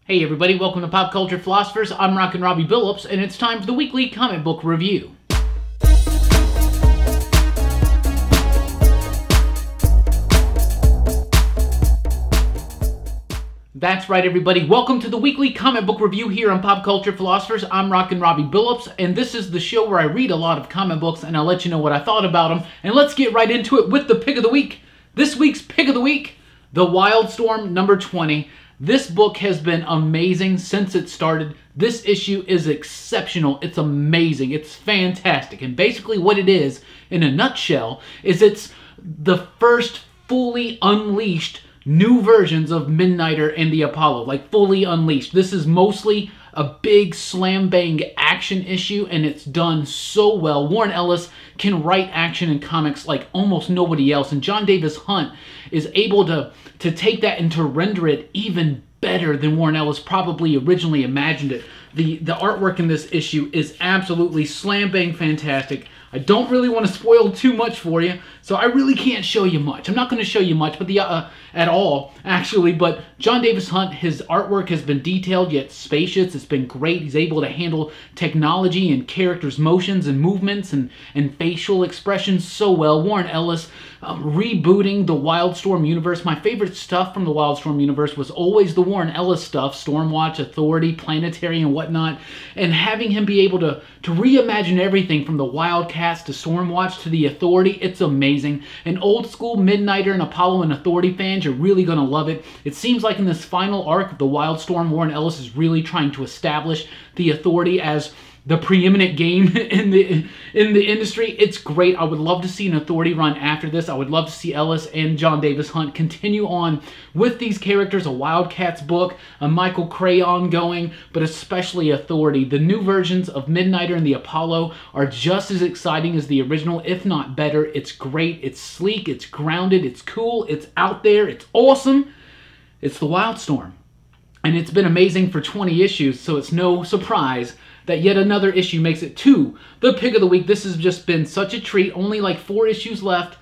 Hey everybody, welcome to Pop Culture Philosophers. I'm Rockin Robbie Billups, and it's time for the weekly comic book review. That's right everybody, welcome to the weekly comic book review here on Pop Culture Philosophers. I'm Rockin Robbie Billups, and this is the show where I read a lot of comic books and I'll let you know what I thought about them. And let's get right into it with the pick of the week. This week's pick of the week, The Wildstorm number 20. This book has been amazing since it started. This issue is exceptional. It's amazing. It's fantastic. And basically what it is, in a nutshell, is it's the first fully unleashed new versions of Midnighter and the Apollo. Like, fully unleashed. This is mostly a big slam-bang action issue, and it's done so well. Warren Ellis can write action in comics like almost nobody else, and John Davis Hunt is able to take that and to render it even better than Warren Ellis probably originally imagined it. The artwork in this issue is absolutely slam-bang fantastic. I don't really want to spoil too much for you, so I really can't show you much. I'm not going to show you much, but at all, actually. But John Davis Hunt, his artwork has been detailed yet spacious. It's been great. He's able to handle technology and characters' motions and movements and facial expressions so well. Warren Ellis rebooting the Wildstorm universe. My favorite stuff from the Wildstorm universe was always the Warren Ellis stuff, Stormwatch, Authority, Planetary, and whatnot. And having him be able to reimagine everything from the Wildcats to Stormwatch to the Authority, it's amazing. And old school Midnighter and Apollo and Authority fans, you're really going to love it. It seems like in this final arc of the Wildstorm, Warren Ellis is really trying to establish the Authority as the preeminent game in the industry. It's great. I would love to see an Authority run after this. I would love to see Ellis and John Davis Hunt continue on with these characters, a Wildcats book, a Michael Crayon going, but especially Authority. The new versions of Midnighter and the Apollo are just as exciting as the original, if not better. It's great. It's sleek. It's grounded. It's cool. It's out there. It's awesome. It's the Wildstorm. And it's been amazing for 20 issues, so it's no surprise that yet another issue makes it to the pick of the week. This has just been such a treat. Only like 4 issues left.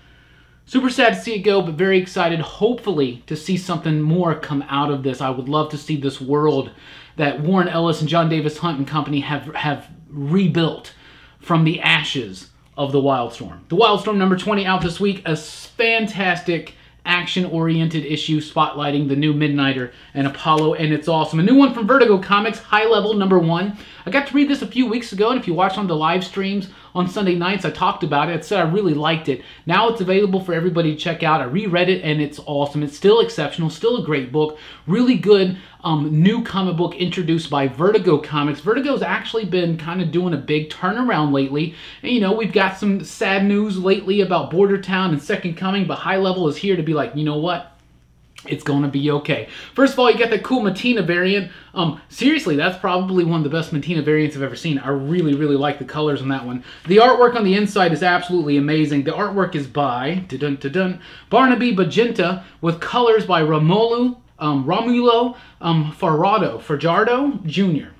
Super sad to see it go, but very excited, hopefully, to see something more come out of this. I would love to see this world that Warren Ellis and John Davis Hunt and company have rebuilt from the ashes of the Wildstorm. The Wildstorm number 20 out this week. A fantastic action-oriented issue spotlighting the new Midnighter and Apollo, and it's awesome. A new one from Vertigo Comics, High Level number 1. I got to read this a few weeks ago, and if you watched on the live streams on Sunday nights, I talked about it. I said I really liked it. Now it's available for everybody to check out. I reread it, and it's awesome. It's still exceptional, still a great book. Really good new comic book introduced by Vertigo Comics. Vertigo's actually been kind of doing a big turnaround lately. And, you know, we've got some sad news lately about Border Town and Second Coming, but High Level is here to be like, you know what? It's going to be okay. First of all, you got that cool Matina variant. Seriously, that's probably one of the best Matina variants I've ever seen. I really, really like the colors on that one. The artwork on the inside is absolutely amazing. The artwork is by Barnaby Magenta with colors by Romulo Fajardo Jr.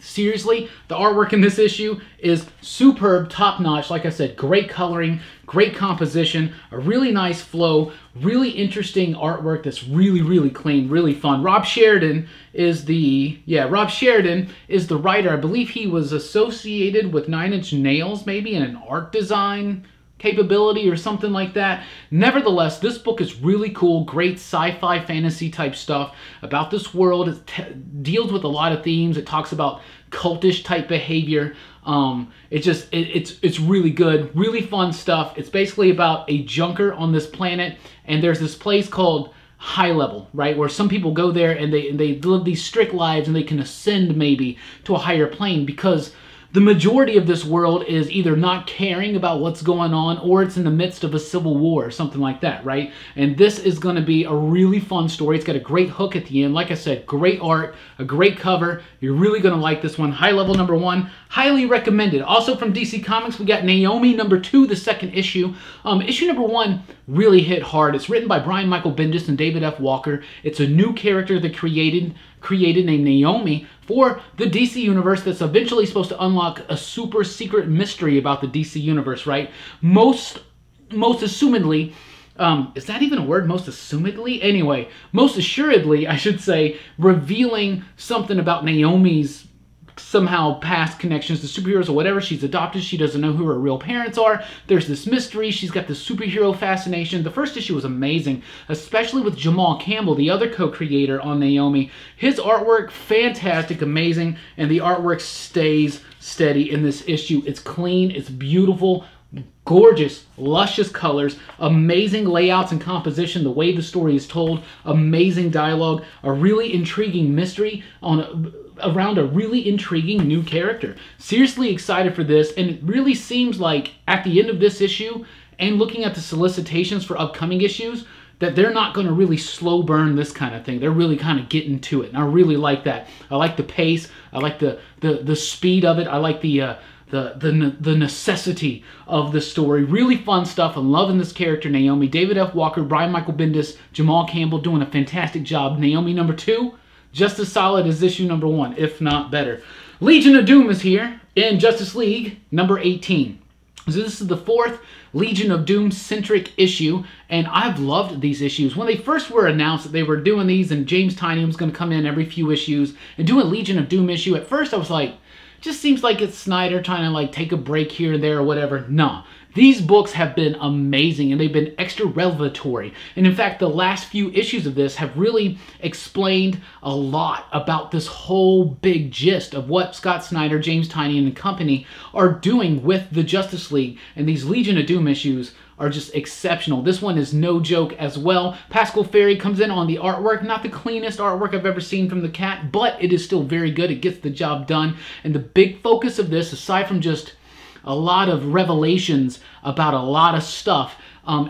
Seriously, the artwork in this issue is superb, top-notch. Like I said, great coloring, great composition, a really nice flow, really interesting artwork that's really, really clean, really fun. Rob Sheridan is the writer. I believe he was associated with 9 Inch Nails, maybe, in an art design capability or something like that. Nevertheless, this book is really cool, great sci-fi fantasy type stuff about this world. It deals with a lot of themes. It talks about cultish type behavior. It's really good, really fun stuff. It's basically about a junker on this planet, and there's this place called High Level, right, where some people go there and they live these strict lives and they can ascend maybe to a higher plane because the majority of this world is either not caring about what's going on or it's in the midst of a civil war or something like that, right? And this is going to be a really fun story. It's got a great hook at the end. Like I said, great art, a great cover. You're really going to like this one. High Level number 1. Highly recommended. Also from DC Comics, we got Naomi number 2, the second issue. Issue number 1 really hit hard. It's written by Brian Michael Bendis and David F. Walker. It's a new character they created named Naomi for the DC Universe that's eventually supposed to unlock a super secret mystery about the DC Universe, right? Most assumedly, is that even a word? Most assumedly? Anyway, most assuredly, I should say, revealing something about Naomi's somehow past connections to superheroes or whatever. She's adopted. She doesn't know who her real parents are. There's this mystery. She's got this superhero fascination. The first issue was amazing, especially with Jamal Campbell, the other co-creator on Naomi. His artwork, fantastic, amazing, and the artwork stays steady in this issue. It's clean. It's beautiful. Gorgeous, luscious colors, amazing layouts and composition, the way the story is told, amazing dialogue, a really intriguing mystery around a really intriguing new character. Seriously excited for this, and it really seems like at the end of this issue, and looking at the solicitations for upcoming issues, that they're not going to really slow burn this kind of thing. They're really kind of getting to it, and I really like that. I like the pace, I like the speed of it, I like the necessity of the story. Really fun stuff. I'm loving this character, Naomi. David F. Walker, Brian Michael Bendis, Jamal Campbell doing a fantastic job. Naomi number 2, just as solid as issue number 1, if not better. Legion of Doom is here in Justice League number 18. So this is the 4th Legion of Doom-centric issue, and I've loved these issues. When they first were announced that they were doing these and James Tynion was going to come in every few issues and do a Legion of Doom issue, at first I was like, just seems like it's Snyder trying to like take a break here and there or whatever. No. These books have been amazing, and they've been extra revelatory. And in fact, the last few issues of this have really explained a lot about this whole big gist of what Scott Snyder, James Tynion, and company are doing with the Justice League. And these Legion of Doom issues are just exceptional. This one is no joke as well. Pascal Ferry comes in on the artwork. Not the cleanest artwork I've ever seen from the cat, but it is still very good. It gets the job done. And the big focus of this, aside from just a lot of revelations about a lot of stuff.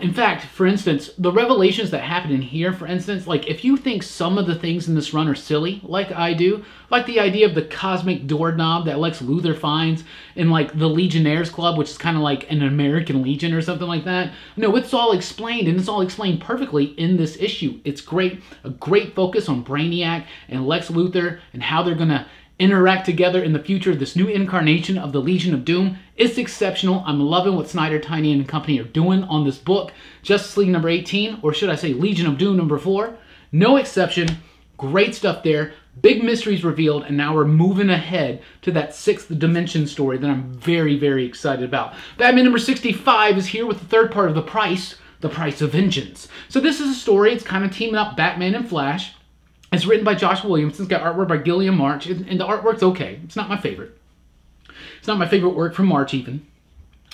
In fact, for instance, the revelations that happen in here, for instance, like if you think some of the things in this run are silly, like I do, like the idea of the cosmic doorknob that Lex Luthor finds in like the Legionnaires Club, which is kind of like an American Legion or something like that. No, it's all explained, and it's all explained perfectly in this issue. It's great, a great focus on Brainiac and Lex Luthor and how they're going to interact together in the future. This new incarnation of the Legion of Doom is exceptional. I'm loving what Snyder, Tynion, and company are doing on this book. Justice League number 18, or should I say Legion of Doom number 4. No exception. Great stuff there. Big mysteries revealed, and now we're moving ahead to that 6th dimension story that I'm very, very excited about. Batman number 65 is here with the third part of The Price of Vengeance. So this is a story. It's kind of teaming up Batman and Flash. It's written by Josh Williamson. It's got artwork by Gilliam March, and the artwork's okay. It's not my favorite. It's not my favorite work from March even.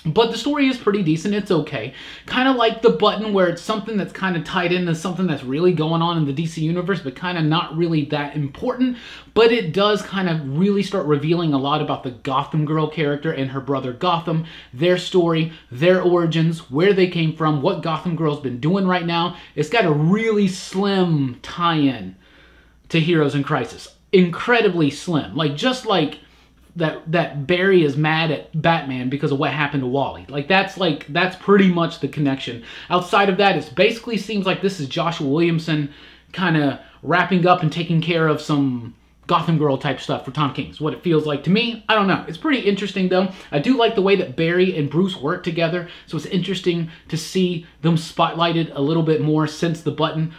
But the story is pretty decent. It's okay. Kind of like The Button, where it's something that's kind of tied into something that's really going on in the DC universe, but kind of not really that important. But it does kind of really start revealing a lot about the Gotham Girl character and her brother Gotham, their story, their origins, where they came from, what Gotham Girl's been doing right now. It's got a really slim tie-in to Heroes in Crisis. Incredibly slim. Like, just like that Barry is mad at Batman because of what happened to Wally. That's pretty much the connection. Outside of that, it basically seems like this is Joshua Williamson kind of wrapping up and taking care of some Gotham Girl type stuff for Tom King. Is what it feels like to me. I don't know. It's pretty interesting though. I do like the way that Barry and Bruce work together, so it's interesting to see them spotlighted a little bit more since The Button.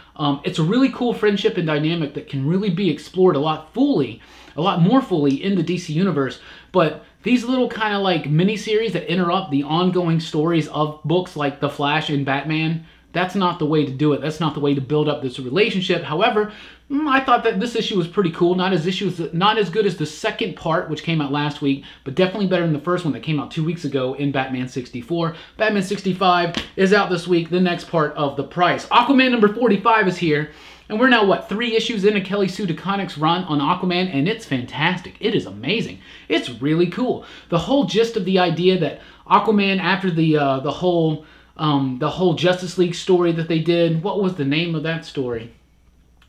It's a really cool friendship and dynamic that can really be explored a lot more fully in the DC universe. But these little kind of like mini-series that interrupt the ongoing stories of books like The Flash and Batman, that's not the way to do it. That's not the way to build up this relationship. However, I thought that this issue was pretty cool. Not as good as the second part, which came out last week, but definitely better than the first one that came out 2 weeks ago in Batman 64. Batman 65 is out this week, the next part of The Price. Aquaman number 45 is here, and we're now, what, 3 issues in a Kelly Sue DeConnick's run on Aquaman, and it's fantastic. It is amazing. It's really cool. The whole gist of the idea that Aquaman, after the whole Justice League story that they did, what was the name of that story?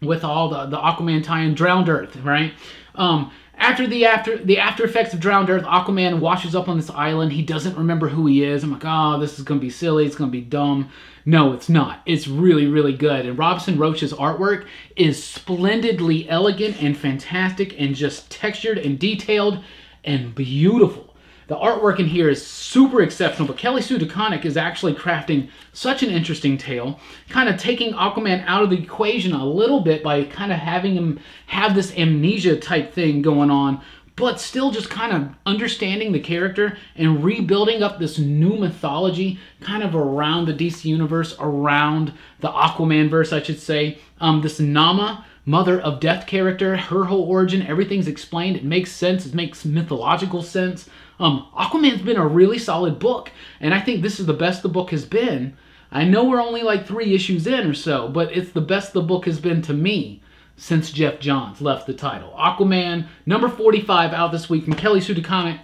With all the Aquaman tie-in, Drowned Earth, right? After the after effects of Drowned Earth, Aquaman washes up on this island. He doesn't remember who he is. I'm like, oh, this is going to be silly. It's going to be dumb. No, it's not. It's really, really good. And Robson Roach's artwork is splendidly elegant and fantastic and just textured and detailed and beautiful. The artwork in here is super exceptional, but Kelly Sue DeConnick is actually crafting such an interesting tale, kind of taking Aquaman out of the equation a little bit by kind of having him have this amnesia type thing going on, but still just kind of understanding the character and rebuilding up this new mythology kind of around the DC Universe, around the Aquaman verse, I should say. This Nama, Mother of Death character, her whole origin, everything's explained. It makes sense. It makes mythological sense. Aquaman's been a really solid book, and I think this is the best the book has been. I know we're only like 3 issues in or so, but it's the best the book has been to me since Jeff Johns left the title. Aquaman, number 45 out this week from Kelly Sue DeConnick,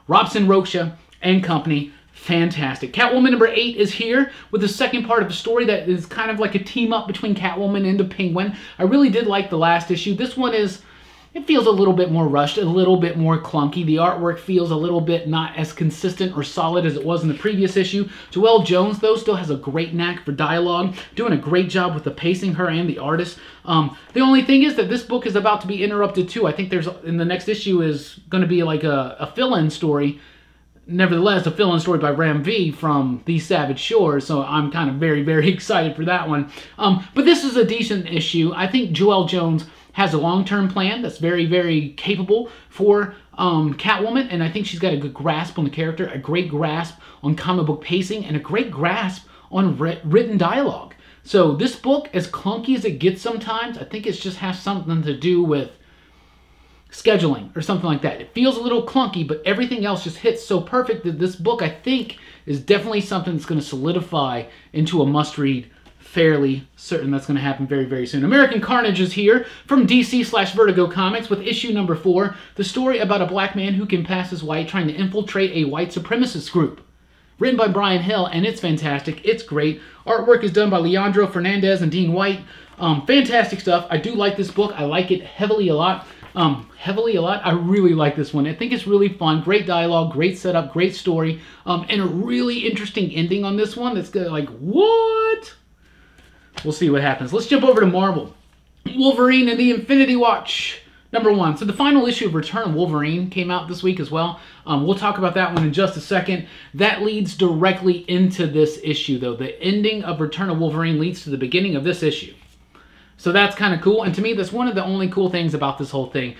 Robson Rocha and company. Fantastic. Catwoman number 8 is here with the second part of the story that is kind of like a team up between Catwoman and the Penguin. I really did like the last issue. This one is, it feels a little bit more rushed, a little bit more clunky. The artwork feels a little bit not as consistent or solid as it was in the previous issue. Joelle Jones, though, still has a great knack for dialogue, doing a great job with the pacing, her and the artist. The only thing is that this book is about to be interrupted, too. I think there's, in the next issue is going to be like a fill-in story. Nevertheless, a fill-in story by Ram V from These Savage Shores, so I'm kind of very, very excited for that one. But this is a decent issue. I think Joelle Jones has a long-term plan that's very, very capable for Catwoman, and I think she's got a good grasp on the character, a great grasp on comic book pacing, and a great grasp on written dialogue. So this book, as clunky as it gets sometimes, I think it just has something to do with scheduling or something like that. It feels a little clunky, but everything else just hits so perfect that this book, I think, is definitely something that's going to solidify into a must-read. Fairly certain that's going to happen very, very soon. American Carnage is here from DC/Vertigo Comics with issue number 4, the story about a black man who can pass as white trying to infiltrate a white supremacist group. Written by Brian Hill, and it's fantastic. It's great. Artwork is done by Leandro Fernandez and Dean White. Fantastic stuff. I do like this book. I like it heavily a lot. I really like this one. I think it's really fun. Great dialogue, great setup, great story, and a really interesting ending on this one. That's gonna, like, what? We'll see what happens. Let's jump over to Marvel. Wolverine and the Infinity Watch, number 1. So the final issue of Return of Wolverine came out this week as well. We'll talk about that one in just a second. That leads directly into this issue, though. The ending of Return of Wolverine leads to the beginning of this issue. So that's kind of cool, and to me, that's one of the only cool things about this whole thing.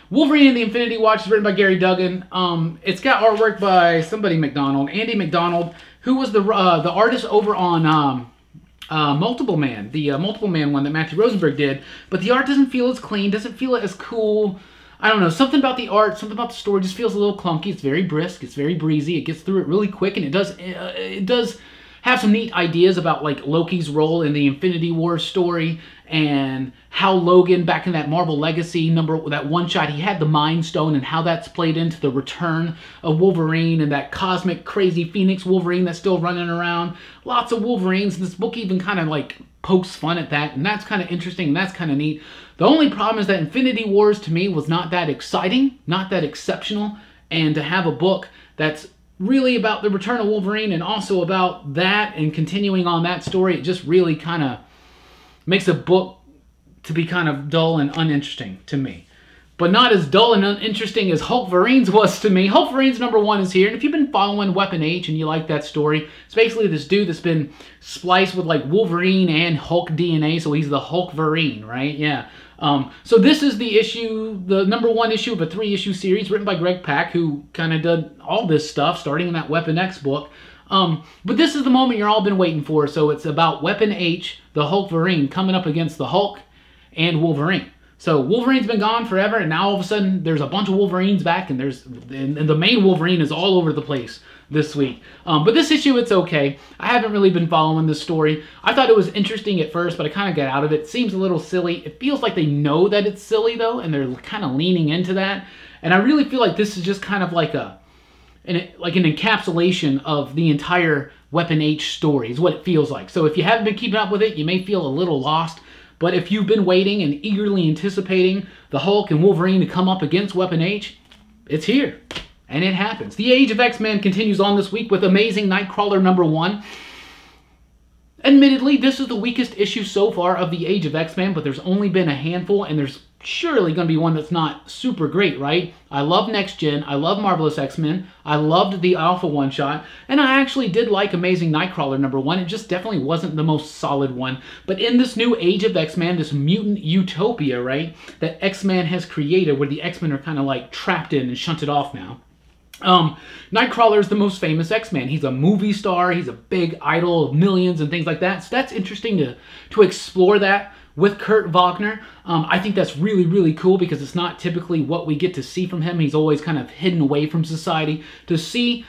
Wolverine and the Infinity Watch is written by Gary Duggan. It's got artwork by somebody McDonald, Andy McDonald, who was the artist over on Multiple Man, the Multiple Man one that Matthew Rosenberg did, but the art doesn't feel as clean, doesn't feel as cool. I don't know, something about the art, something about the story just feels a little clunky. It's very brisk, it's very breezy, it gets through it really quick, and it does have some neat ideas about like Loki's role in the Infinity War story and how Logan, back in that Marvel Legacy that one shot, he had the Mind Stone and how that's played into the return of Wolverine and that cosmic crazy Phoenix Wolverine that's still running around. Lots of Wolverines. This book even kind of like pokes fun at that, and that's kind of interesting and that's kind of neat. The only problem is that Infinity Wars to me was not that exciting, not that exceptional, and to have a book that's really about the return of Wolverine and also about that and continuing on that story, it just really kind of makes a book to be kind of dull and uninteresting to me. But not as dull and uninteresting as Hulkverine's was to me. Hulkverine's number 1 is here, and if you've been following Weapon H and you like that story, it's basically this dude that's been spliced with like Wolverine and Hulk DNA, so he's the Hulkverine, right? Yeah. So this is the issue, the number 1 issue of a 3-issue series written by Greg Pak, who kind of did all this stuff starting in that Weapon X book. But this is the moment you're all been waiting for, so it's about Weapon H, the Hulkverine, coming up against the Hulk and Wolverine. So Wolverine's been gone forever, and now all of a sudden there's a bunch of Wolverines back, and the main Wolverine is all over the place this week. But this issue, it's okay. I haven't really been following this story. I thought it was interesting at first, but I kind of got out of it. It seems a little silly. It feels like they know that it's silly, though, and they're kind of leaning into that. And I really feel like this is just kind of like an encapsulation of the entire Weapon H story is what it feels like. So if you haven't been keeping up with it, you may feel a little lost. But if you've been waiting and eagerly anticipating the Hulk and Wolverine to come up against Weapon H, it's here. And it happens. The Age of X-Men continues on this week with Amazing Nightcrawler number 1. Admittedly, this is the weakest issue so far of the Age of X-Men, but there's only been a handful, and there's surely going to be one that's not super great, right? I love Next Gen, I love Marvelous X-Men, I loved the Alpha one-shot, and I actually did like Amazing Nightcrawler #1. It just definitely wasn't the most solid one. But in this new age of X-Men, this mutant utopia, right, that X-Men has created, where the X-Men are kind of like trapped in and shunted off now, Nightcrawler is the most famous X-Man. He's a movie star, he's a big idol of millions and things like that. So that's interesting to explore that with Kurt Wagner. I think that's really, really cool because it's not typically what we get to see from him. He's always kind of hidden away from society. To see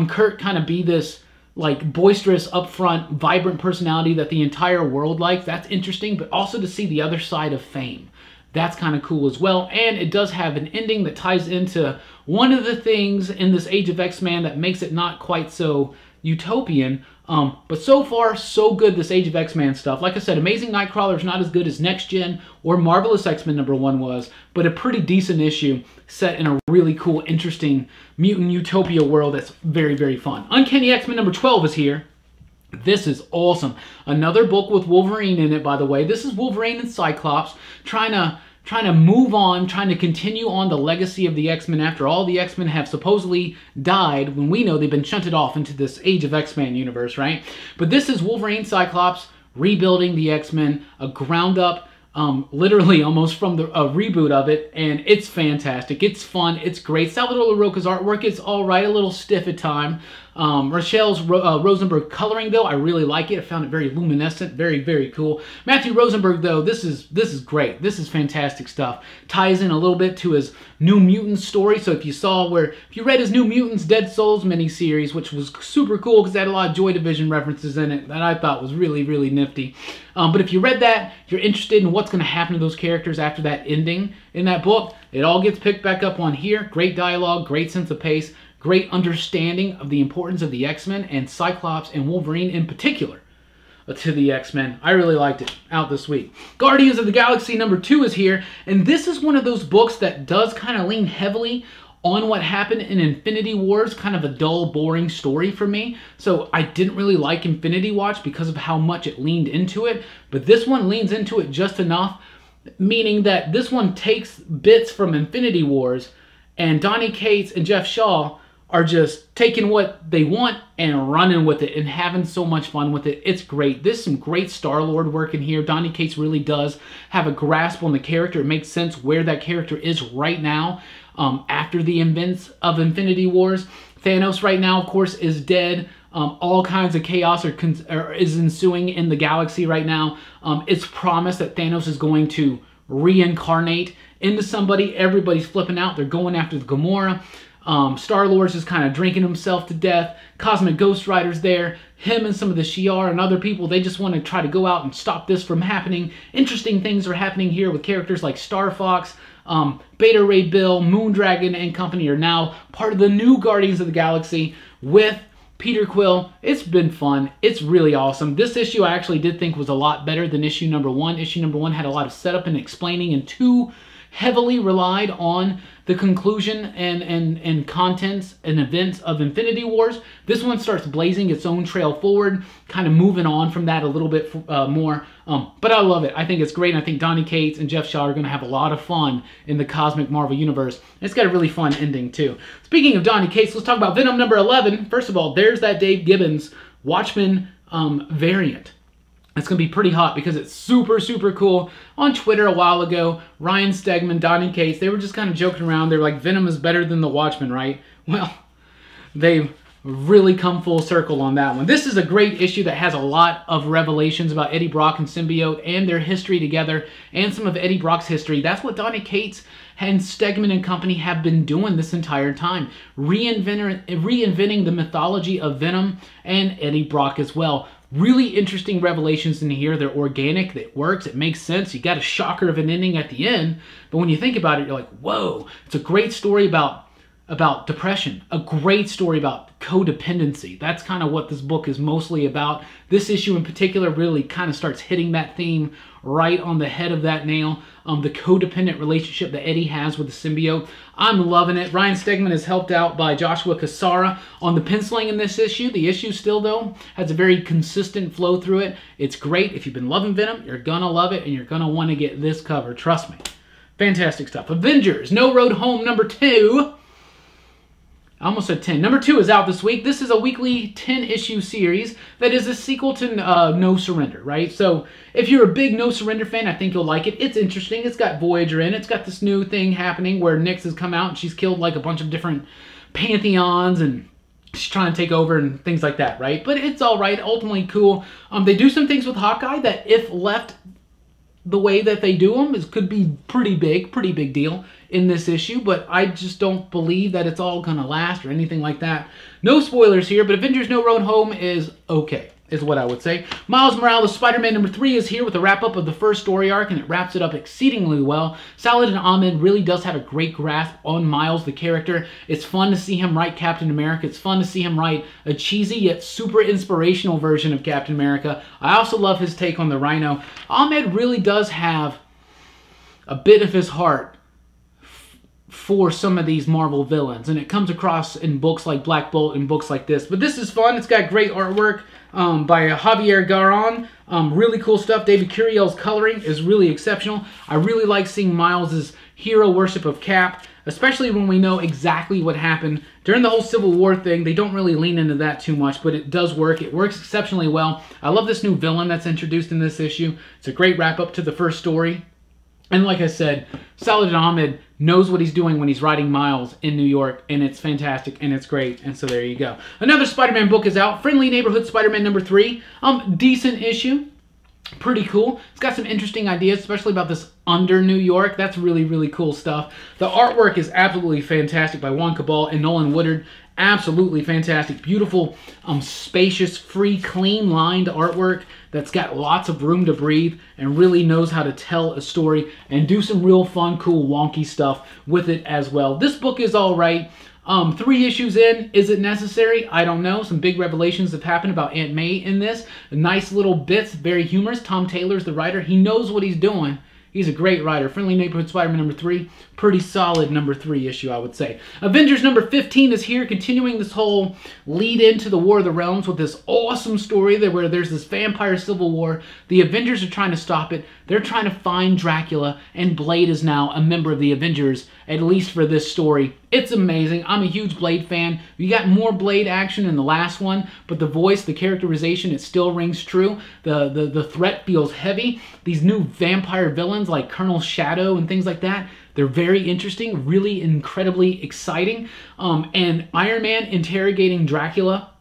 Kurt kind of be this like boisterous, upfront, vibrant personality that the entire world likes, that's interesting, but also to see the other side of fame. That's kind of cool as well, and it does have an ending that ties into one of the things in this Age of X-Men that makes it not quite so utopian, but so far, so good, this Age of X-Men stuff. Like I said, Amazing Nightcrawler is not as good as Next Gen or Marvelous X-Men #1 was, but a pretty decent issue set in a really cool, interesting mutant utopia world that's very, very fun. Uncanny X-Men #12 is here. This is awesome. Another book with Wolverine in it, by the way. This is Wolverine and Cyclops trying to move on, trying to continue on the legacy of the X-Men after all the X-Men have supposedly died, when we know they've been shunted off into this Age of X-Men universe, right? But this is Wolverine Cyclops rebuilding the X-Men, a ground up, literally almost from the reboot of it, and it's fantastic. It's fun. It's great. Salvador Larroca's artwork is all right, a little stiff at time. Rochelle's Rosenberg coloring, though, I really like it. I found it very luminescent, very, very cool. Matthew Rosenberg, though, this is great. This is fantastic stuff. Ties in a little bit to his New Mutants story. So if you read his New Mutants Dead Souls miniseries, which was super cool because it had a lot of Joy Division references in it that I thought was really, really nifty. But if you read that, you're interested in what's going to happen to those characters after that ending in that book, it all gets picked back up on here. Great dialogue, great sense of pace, great understanding of the importance of the X-Men and Cyclops and Wolverine in particular to the X-Men. I really liked it. Out this week. Guardians of the Galaxy #2 is here, and this is one of those books that does kind of lean heavily on what happened in Infinity Wars, kind of a dull, boring story for me. So I didn't really like Infinity Watch because of how much it leaned into it, but this one leans into it just enough, meaning that this one takes bits from Infinity Wars, and Donny Cates and Jeff Shaw are just taking what they want and running with it and having so much fun with it. It's great. There's some great Star-Lord work in here. Donny Cates really does have a grasp on the character. It makes sense where that character is right now after the events of Infinity Wars. Thanos right now, of course, is dead. All kinds of chaos is ensuing in the galaxy right now. It's promised that Thanos is going to reincarnate into somebody. Everybody's flipping out. They're going after the Gamora. Star-Lord's just kind of drinking himself to death. Cosmic Ghost Rider's there. Him and some of the Shi'ar and other people, they just want to try to go out and stop this from happening. Interesting things are happening here with characters like Star Fox, Beta Ray Bill, Moondragon and company are now part of the new Guardians of the Galaxy with Peter Quill. It's been fun. It's really awesome. This issue I actually did think was a lot better than issue #1. Issue #1 had a lot of setup and explaining, and too heavily relied on the conclusion and contents and events of Infinity Wars. This one starts blazing its own trail forward, kind of moving on from that a little bit more. But I love it. I think it's great, and I think Donny Cates and Jeff Shaw are going to have a lot of fun in the cosmic Marvel Universe. It's got a really fun ending, too. Speaking of Donny Cates, let's talk about Venom #11. First of all, there's that Dave Gibbons Watchmen variant. It's going to be pretty hot because it's super, super cool. On Twitter a while ago, Ryan Stegman, Donny Cates, they were just kind of joking around. They were like, Venom is better than the Watchmen, right? Well, they've really come full circle on that one. This is a great issue that has a lot of revelations about Eddie Brock and Symbiote and their history together and some of Eddie Brock's history. That's what Donny Cates and Stegman and company have been doing this entire time. Reinventing the mythology of Venom and Eddie Brock as well. Really interesting revelations in here. They're organic, it works, it makes sense. You got a shocker of an ending at the end, but when you think about it, you're like, whoa. It's a great story about depression, a great story about codependency. That's kind of what this book is mostly about. This issue in particular really kind of starts hitting that theme right on the head of that nail. The codependent relationship that Eddie has with the symbiote. I'm loving it. Ryan Stegman is helped out by Joshua Cassara on the penciling in this issue. The issue still, though, has a very consistent flow through it. It's great. If you've been loving Venom, you're going to love it, and you're going to want to get this cover. Trust me. Fantastic stuff. Avengers No Road Home number 2. I almost said 10. Number 2 is out this week. This is a weekly 10-issue series that is a sequel to No Surrender, right? So if you're a big No Surrender fan, I think you'll like it. It's interesting. It's got Voyager in it. It's got this new thing happening where Nyx has come out and she's killed like a bunch of different pantheons and she's trying to take over and things like that, right? But it's all right. Ultimately cool. They do some things with Hawkeye that if left the way that they do them could be pretty big deal in this issue, but I just don't believe that it's all gonna last or anything like that. No spoilers here, but Avengers No Road Home is okay, is what I would say. Miles Morales' Spider-Man number 3 is here with a wrap-up of the first story arc, and it wraps it up exceedingly well. Saladin Ahmed really does have a great grasp on Miles, the character. It's fun to see him write Captain America. It's fun to see him write a cheesy yet super inspirational version of Captain America. I also love his take on the Rhino. Ahmed really does have a bit of his heart for some of these Marvel villains, and it comes across in books like Black Bolt and books like this. But this is fun. It's got great artwork by Javier Garron. Really cool stuff. David Curiel's coloring is really exceptional. I really like seeing Miles' hero worship of Cap, especially when we know exactly what happened during the whole Civil War thing. They don't really lean into that too much, but it does work. It works exceptionally well. I love this new villain that's introduced in this issue. It's a great wrap-up to the first story. And like I said, Saladin Ahmed knows what he's doing when he's writing Miles in New York, and it's fantastic, and it's great, and so there you go. Another Spider-Man book is out, Friendly Neighborhood Spider-Man number 3. Decent issue. Pretty cool. It's got some interesting ideas, especially about this under New York. That's really cool stuff. The artwork is absolutely fantastic by Juan Cabal and Nolan Woodard. Absolutely fantastic. Beautiful, spacious, free, clean lined artwork that's got lots of room to breathe and really knows how to tell a story and do some real fun, cool, wonky stuff with it as well. This book is all right. 3 issues in, is it necessary? I don't know. Some big revelations have happened about Aunt May in this. Nice little bits, very humorous. Tom Taylor's the writer. He knows what he's doing. He's a great writer. Friendly Neighborhood Spider-Man number 3. Pretty solid number 3 issue, I would say. Avengers number 15 is here, continuing this whole lead into the War of the Realms with this awesome story there where there's this vampire civil war. The Avengers are trying to stop it. They're trying to find Dracula, and Blade is now a member of the Avengers, at least for this story. It's amazing. I'm a huge Blade fan. We got more Blade action in the last one, but the voice, the characterization, it still rings true. The threat feels heavy. These new vampire villains like Colonel Shadow and things like that, they're very interesting, really incredibly exciting. And Iron Man interrogating Dracula,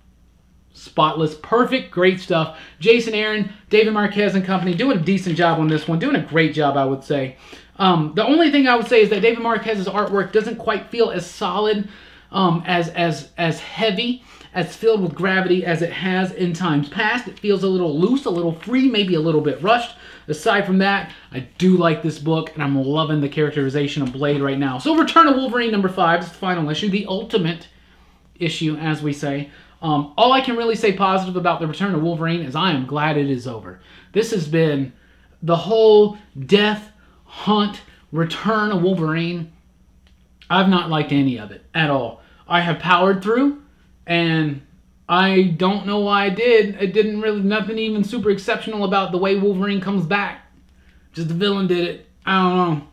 spotless, perfect, great stuff. Jason Aaron, David Marquez and company doing a decent job on this one, doing a great job, I would say. The only thing I would say is that David Marquez's artwork doesn't quite feel as solid, as heavy, as filled with gravity as it has in times past. It feels a little loose, a little free, maybe a little bit rushed. Aside from that, I do like this book, and I'm loving the characterization of Blade right now. So Return of Wolverine number 5 is the final issue, the ultimate issue, as we say. All I can really say positive about the Return of Wolverine is I am glad it is over. This has been the whole death, hunt, return of Wolverine. I've not liked any of it at all. I have powered through, and I don't know why I did. It didn't really, nothing even super exceptional about the way Wolverine comes back. Just the villain did it. I don't know.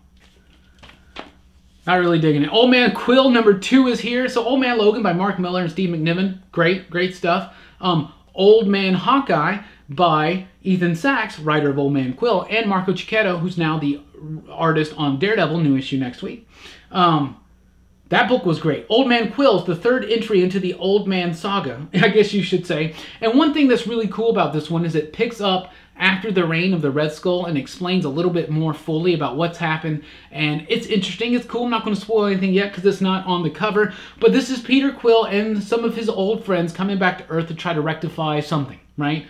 Not really digging it. Old Man Quill number 2 is here. So Old Man Logan by Mark Millar and Steve McNiven. Great stuff. Old Man Hawkeye by Ethan Sachs, writer of Old Man Quill, and Marco Cicchetto, who's now the artist on Daredevil, new issue next week. That book was great. Old Man Quill is the 3rd entry into the Old Man saga, I guess you should say. And one thing that's really cool about this one is it picks up after the reign of the Red Skull and explains a little bit more fully about what's happened. And it's interesting. It's cool. I'm not going to spoil anything yet because it's not on the cover. But this is Peter Quill and some of his old friends coming back to Earth to try to rectify something, right?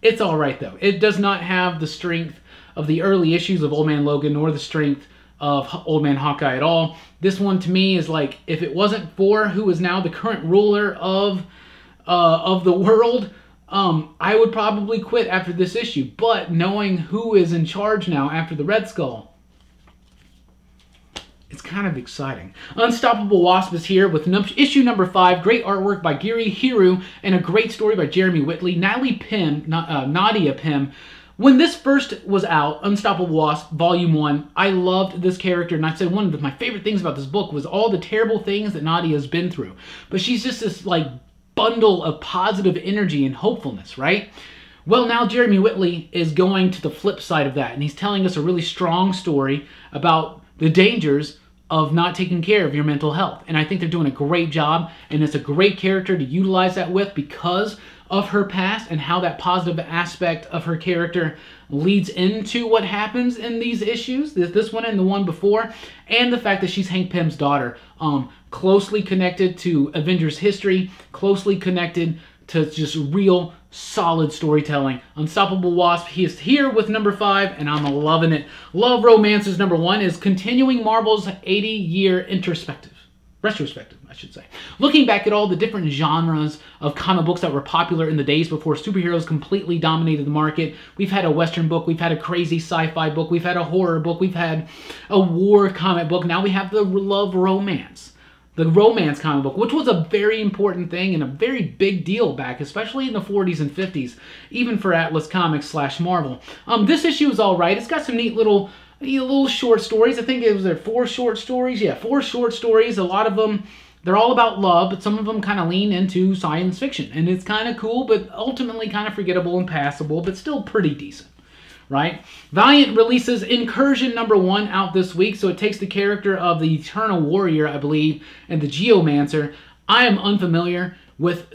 It's all right, though. It does not have the strength of the early issues of Old Man Logan nor the strength of Old Man Hawkeye at all. This one to me is like, if it wasn't for who is now the current ruler of the world, I would probably quit after this issue. But knowing who is in charge now after the Red Skull, it's kind of exciting. Unstoppable Wasp is here with issue number 5. Great artwork by Giri Hiru and a great story by Jeremy Whitley. Nadia Pym When this first was out, Unstoppable Wasp, Volume 1, I loved this character, and I said one of my favorite things about this book was all the terrible things that Nadia has been through. But she's just this, like, bundle of positive energy and hopefulness, right? Well, now Jeremy Whitley is going to the flip side of that, and he's telling us a really strong story about the dangers of not taking care of your mental health. And I think they're doing a great job, and it's a great character to utilize that with because of her past and how that positive aspect of her character leads into what happens in these issues, this one and the one before, and the fact that she's Hank Pym's daughter, closely connected to Avengers history, closely connected to just real solid storytelling. Unstoppable Wasp, he is here with number 5, and I'm loving it. Love Romances number 1 is continuing Marvel's 80-year retrospective, I should say. Looking back at all the different genres of comic books that were popular in the days before superheroes completely dominated the market. We've had a Western book, we've had a crazy sci-fi book, we've had a horror book, we've had a war comic book, now we have the Love Romance. The romance comic book, which was a very important thing and a very big deal back, especially in the 40s and 50s, even for Atlas Comics / Marvel. This issue is all right. It's got some neat little short stories. I think it was there 4 short stories. Yeah, 4 short stories. A lot of them, they're all about love, but some of them kind of lean into science fiction. And it's kind of cool, but ultimately kind of forgettable and passable, but still pretty decent. Right? Valiant releases Incursion number 1 out this week, so it takes the character of the Eternal Warrior, I believe, and the Geomancer. I am unfamiliar with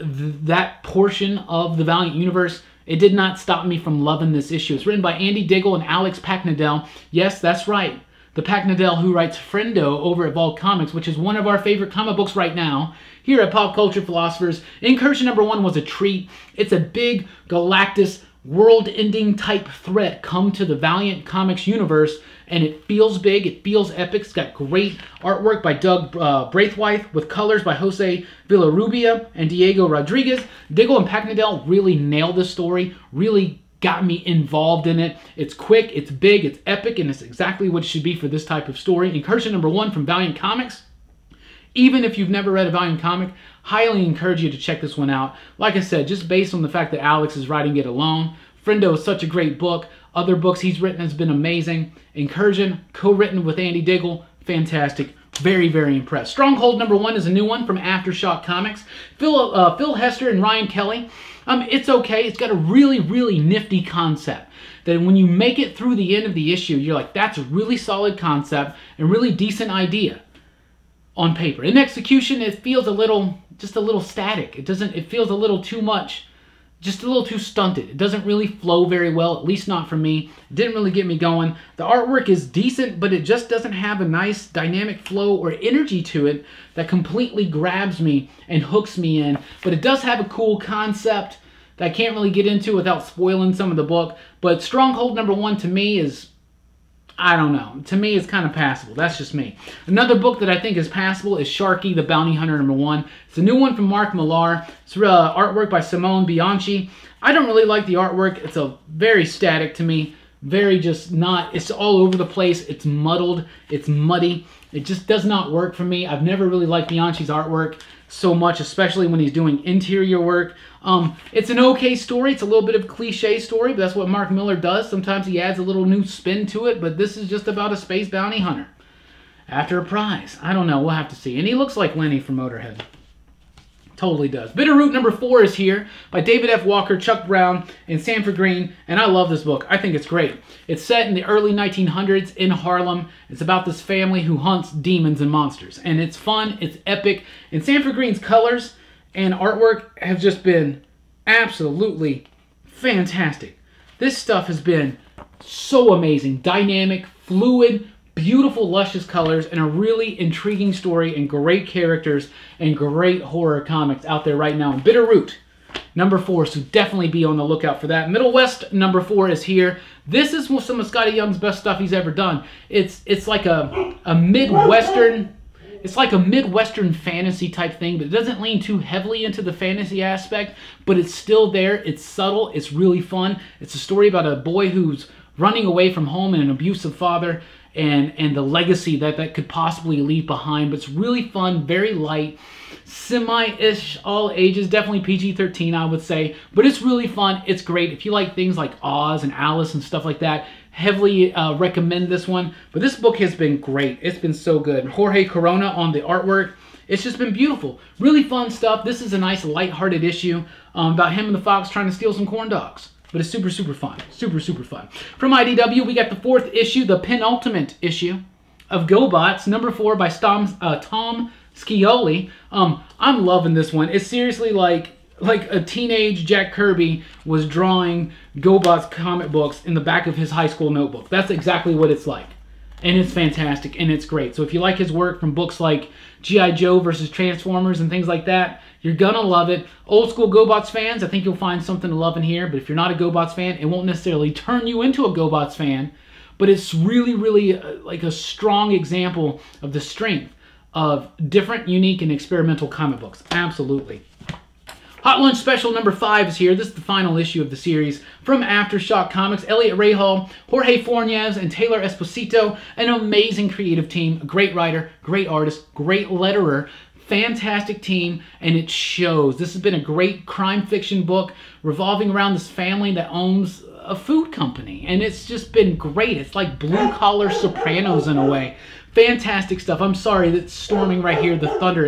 that portion of the Valiant universe. It did not stop me from loving this issue. It's written by Andy Diggle and Alex Packnadel. Yes, that's right. The Packnadel who writes Friendo over at Vault Comics, which is one of our favorite comic books right now, here at Pop Culture Philosophers. Incursion number 1 was a treat. It's a big Galactus world-ending type threat come to the Valiant Comics universe, and it feels big, it feels epic. It's got great artwork by Doug Braithwaite with colors by Jose Villarrubia and Diego Rodriguez. Diggle and Packnadel really nailed this story, really got me involved in it. It's quick, it's big, it's epic, and it's exactly what it should be for this type of story. Incursion number 1 from Valiant Comics. Even if you've never read a Valiant comic, highly encourage you to check this one out. Like I said, just based on the fact that Alex is writing it alone. Friendo is such a great book. Other books he's written has been amazing. Incursion, co-written with Andy Diggle, fantastic. Very, very impressed. Stronghold number 1 is a new one from Aftershock Comics. Phil Hester and Ryan Kelly. It's okay. It's got a really, really nifty concept that when you make it through the end of the issue, you're like, that's a really solid concept and really decent idea on paper. In execution, it feels just a little static. It feels a little too much, just a little too stunted. It doesn't really flow very well, at least not for me. It didn't really get me going. The artwork is decent, but it just doesn't have a nice dynamic flow or energy to it that completely grabs me and hooks me in. But it does have a cool concept that I can't really get into without spoiling some of the book. But Stronghold number 1 to me is, I don't know. To me, it's kind of passable. That's just me. Another book that I think is passable is Sharky, the Bounty Hunter number 1. It's a new one from Mark Millar. It's artwork by Simone Bianchi. I don't really like the artwork. It's a very static to me. Very just not, it's all over the place. It's muddled. It's muddy. It just does not work for me. I've never really liked Bianchi's artwork so much, especially when he's doing interior work. It's an okay story. It's a little bit of a cliche story, but that's what Mark Millar does. Sometimes he adds a little new spin to it, but this is just about a space bounty hunter after a prize. I don't know. We'll have to see. And he looks like Lenny from Motorhead. Totally does. Bitterroot number 4 is here by David F. Walker, Chuck Brown, and Sanford Green, and I love this book. I think it's great. It's set in the early 1900s in Harlem. It's about this family who hunts demons and monsters, and it's fun, it's epic, and Sanford Green's colors and artwork have just been absolutely fantastic. This stuff has been so amazing, dynamic, fluid, beautiful, luscious colors, and a really intriguing story, and great characters, and great horror comics out there right now. And Bitterroot, number 4, so definitely be on the lookout for that. Middle West, number 4 is here. This is some of Scotty Young's best stuff he's ever done. It's like a Midwestern, it's like a Midwestern fantasy type thing, but it doesn't lean too heavily into the fantasy aspect, but it's still there. It's subtle. It's really fun. It's a story about a boy who's running away from home and an abusive father, and the legacy that could possibly leave behind. But it's really fun, very light, semi-ish, all ages, definitely PG-13 I would say, but it's really fun. It's great if you like things like Oz and Alice and stuff like that. Heavily recommend this one. But this book has been great. It's been so good. Jorge Corona on the artwork. It's just been beautiful. Really fun stuff. This is a nice light-hearted issue about him and the fox trying to steal some corn dogs. But it's super, super fun. Super, super fun. From IDW, we got the 4th issue, the penultimate issue of GoBots, number 4 by Tom Scioli. I'm loving this one. It's seriously like a teenage Jack Kirby was drawing GoBots comic books in the back of his high school notebook. That's exactly what it's like. And it's fantastic, and it's great. So if you like his work from books like G.I. Joe versus Transformers and things like that, you're gonna love it. Old school GoBots fans, I think you'll find something to love in here. But if you're not a GoBots fan, it won't necessarily turn you into a GoBots fan. But it's really, really like a strong example of the strength of different, unique, and experimental comic books. Absolutely. Hot Lunch Special number 5 is here. This is the final issue of the series from Aftershock Comics. Elliot Rahal, Jorge Fornes, and Taylor Esposito. An amazing creative team. A great writer, great artist, great letterer. Fantastic team, and it shows. This has been a great crime fiction book revolving around this family that owns a food company, and it's just been great. It's like blue-collar Sopranos in a way. Fantastic stuff. I'm sorry that's storming right here. The thunder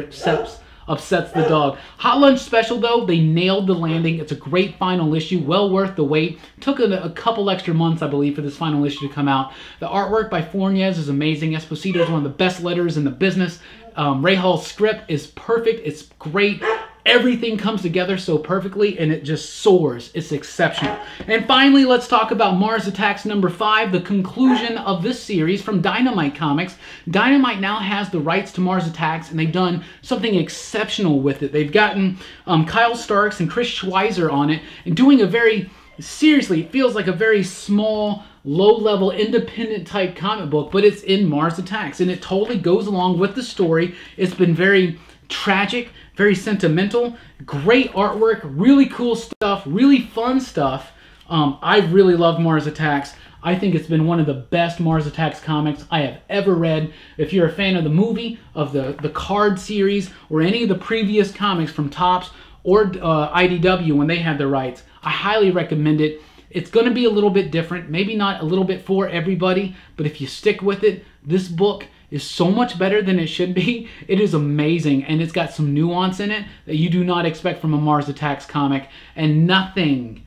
upsets the dog. Hot Lunch Special, though, they nailed the landing. It's a great final issue, well worth the wait. Took a couple extra months, I believe, for this final issue to come out. The artwork by Fornes is amazing. Esposito is one of the best letters in the business. Rahal's script is perfect. It's great. Everything comes together so perfectly, and it just soars. It's exceptional. And finally, let's talk about Mars Attacks number 5, the conclusion of this series from Dynamite Comics. Dynamite now has the rights to Mars Attacks, and they've done something exceptional with it. They've gotten Kyle Starks and Chris Schweizer on it, and doing a very, seriously, it feels like a very small, low-level, independent type comic book, but it's in Mars Attacks, and it totally goes along with the story. It's been very tragic, very sentimental, great artwork, really cool stuff, really fun stuff. I really love Mars Attacks. I think it's been one of the best Mars Attacks comics I have ever read. If you're a fan of the movie, of the card series, or any of the previous comics from Topps or IDW when they had the rights, I highly recommend it. It's going to be a little bit different, maybe not a little bit for everybody, but if you stick with it, this book is so much better than it should be. It is amazing, and it's got some nuance in it that you do not expect from a Mars Attacks comic, and nothing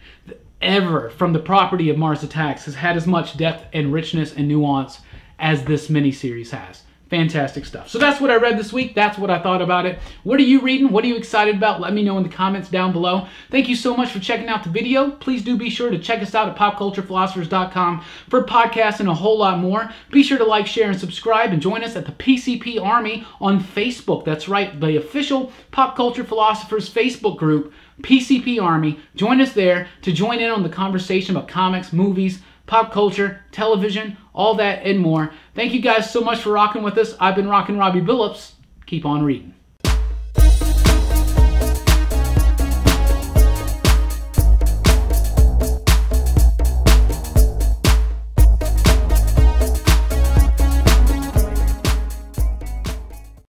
ever from the property of Mars Attacks has had as much depth and richness and nuance as this miniseries has. Fantastic stuff. So that's what I read this week. That's what I thought about it. What are you reading? What are you excited about? Let me know in the comments down below. Thank you so much for checking out the video. Please do be sure to check us out at popculturephilosophers.com for podcasts and a whole lot more. Be sure to like, share, and subscribe, and join us at the PCP Army on Facebook. That's right, the official Pop Culture Philosophers Facebook group, PCP Army. Join us there to join in on the conversation about comics, movies, pop culture, television, all that and more. Thank you guys so much for rocking with us. I've been Rockin Robbie Billups. Keep on reading.